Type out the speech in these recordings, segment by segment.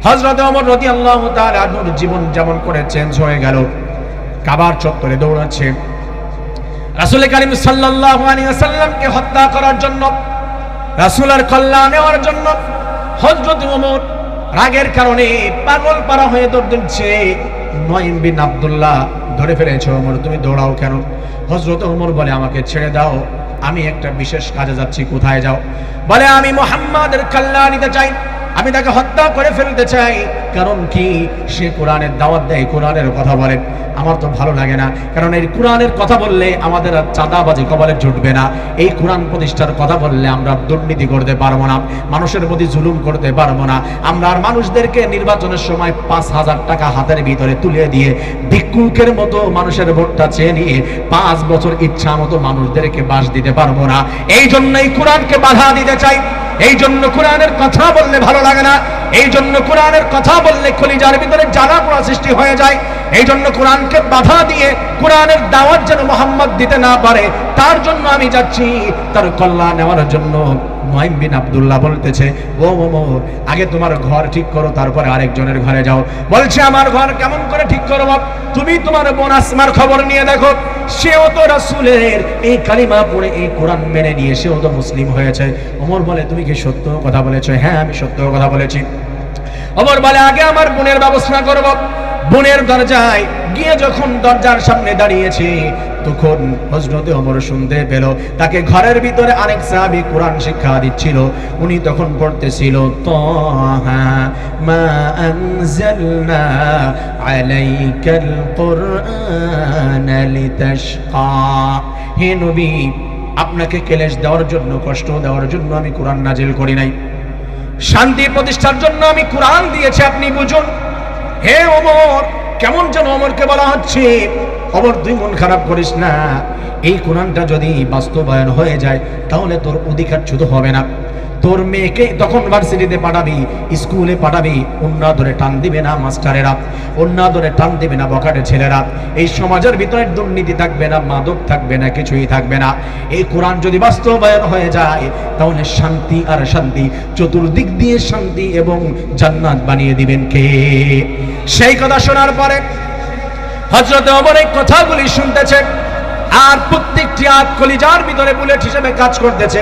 হযরত ওমর রাদিয়াল্লাহু তাআলা আনহুর জীবন যেমন করে চেঞ্জ হয়ে গেল। কাবার চত্বরে দৌড়াচ্ছে রাসূল কারীম সাল্লাল্লাহু আলাইহি ওয়াসাল্লামকে হত্যা করার জন্য, রাসূলের কল্যাণ নেওয়ার জন্য হযরত ওমর রাগের কারণে পাগল পারা হয়ে দৌড় দিচ্ছে। নঈম বিন আব্দুল্লাহ ধরে ফেলেছে, ওমর তুমি দৌড়াও কেন? হযরত ওমর বলে আমাকে ছেড়ে দাও, আমি একটা বিশেষ কাজে যাচ্ছি। কোথায় যাও? বলে আমি মুহাম্মাদের কল্যাণ নিতে চাই, আমি তাকে হত্যা করে ফেলতে চাই। কারণ কি? সে কোরআনের দাওয়াত দেয়, কোরআনের কথা বলে। আমার তো ভালো লাগে না, কারণ এই কোরআনের কথা বললে আমাদের আর চাঁদাবাজি কবলে জুটবে না। এই কোরআন প্রতিষ্ঠার কথা বললে আমরা দুর্নীতি করতে পারবো না, মানুষের প্রতি জুলুম করতে পারবো না। আমরা আর মানুষদেরকে নির্বাচনের সময় ৫,০০০ টাকা হাতের ভিতরে তুলে দিয়ে ভিক্ষুকের মতো মানুষের ভোটটা চেয়ে নিয়ে ৫ বছর ইচ্ছা মতো মানুষদেরকে বাস দিতে পারবো না। এই জন্যই কোরআনকে বাধা দিতে চাই, এই জন্য কোরআনের কথা বললে ভালো লাগে না, এই জন্য কোরআনের কথা বললে কলিজার ভিতরে জ্বালা পোড়া সৃষ্টি হয়ে যায়। এই জন্য কোরআনকে বাধা দিয়ে কোরআনের দাওয়াত যেন মুহাম্মদ দিতে না পারে, তার জন্য আমি যাচ্ছি, তার কল্যাণ নেওয়ার জন্য। নঈম বিন আব্দুল্লাহ বলতেছে, ও ওমর, আগে তোমার ঘর ঠিক করো, তারপরে আরেকজনের ঘরে যাও। বলছে আমার ঘর কেমন করে ঠিক করব? তুমি তোমার বোন আসমার খবর নিয়ে দেখো, সেও তো রাসূলের এই কালিমা পড়ে এই কোরআন মেনে নিয়ে সেও তো মুসলিম হয়েছে। ওমর বলে তুমি কি সত্য কথা বলেছো? হ্যাঁ আমি সত্য কথা বলেছি। ওমর বলে আগে আমার বোনের ব্যবস্থা করব। বোনের দরজায় গিয়ে যখন দরজার সামনে দাঁড়িয়েছে, তখন হযরত ওমর শুনতে পেল তাকে ঘরের ভিতরে আরেক সাহাবী কোরআন শিক্ষা দিচ্ছিল। উনি তখন পড়তেছিল, তাহা মা আনজালনা আলাইকাল কুরআন লিতাশকা। হে নবী, আপনাকে ক্লেশ দেওয়ার জন্য, কষ্ট দেওয়ার জন্য আমি কোরআন নাজিল করি নাই, শান্তি প্রতিষ্ঠার জন্য আমি কোরআন দিয়েছি, আপনি বুঝুন। হে ওমর, কেমন যেন ওমরকে বলা হচ্ছে, ওমর তুই মন খারাপ করিস না, এই কোরআনটা যদি বাস্তবায়ন হয়ে যায় তাহলে তোর অধিকারচ্যুত হবে না। তোর মেয়েকে তখন ভার্সিটিতে পাঠাবি, স্কুলে পাঠাবি, ওন্না ধরে টান দিবে না মাস্টারেরা, ওন্না ধরে টান দিবে না বখাটে ছেলেরা। এই সমাজের ভিতরে দুর্নীতি থাকবে না, মাদক থাকবে না, কিছুই থাকবে না। এই কোরআন যদি বাস্তবায়ন হয়ে যায় তাহলে শান্তি আর শান্তি, চতুর্দিক দিয়ে শান্তি এবং জান্নাত বানিয়ে দিবেন কে? সেই কথা শোনার পরে হযরত ওমর এই কথাগুলি শুনতেছে, আর প্রত্যেকটি আয়াত কলিজার ভিতরে বুলেট হিসেবে কাজ করতেছে।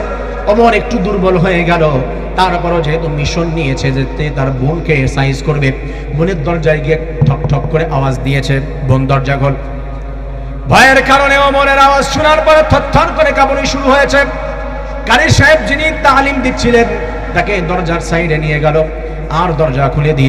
ওমর একটু দুর্বল হয়ে গেল, তারপরও যেহেতু মিশন নিয়েছে যে তার বোনকে সাইজ করবে, বোনের দরজায় গিয়ে ঠক ঠক করে আওয়াজ দিয়েছে, বোন দরজা খোল। ভয়ের কারণে ওমরের আওয়াজ শোনার পরে থরথর করে কাঁপুনি শুরু হয়েছে। কারি সাহেব যিনি তালিম দিচ্ছিলেন তাকে দরজার সাইডে নিয়ে গেল আর দরজা খুলে দিয়ে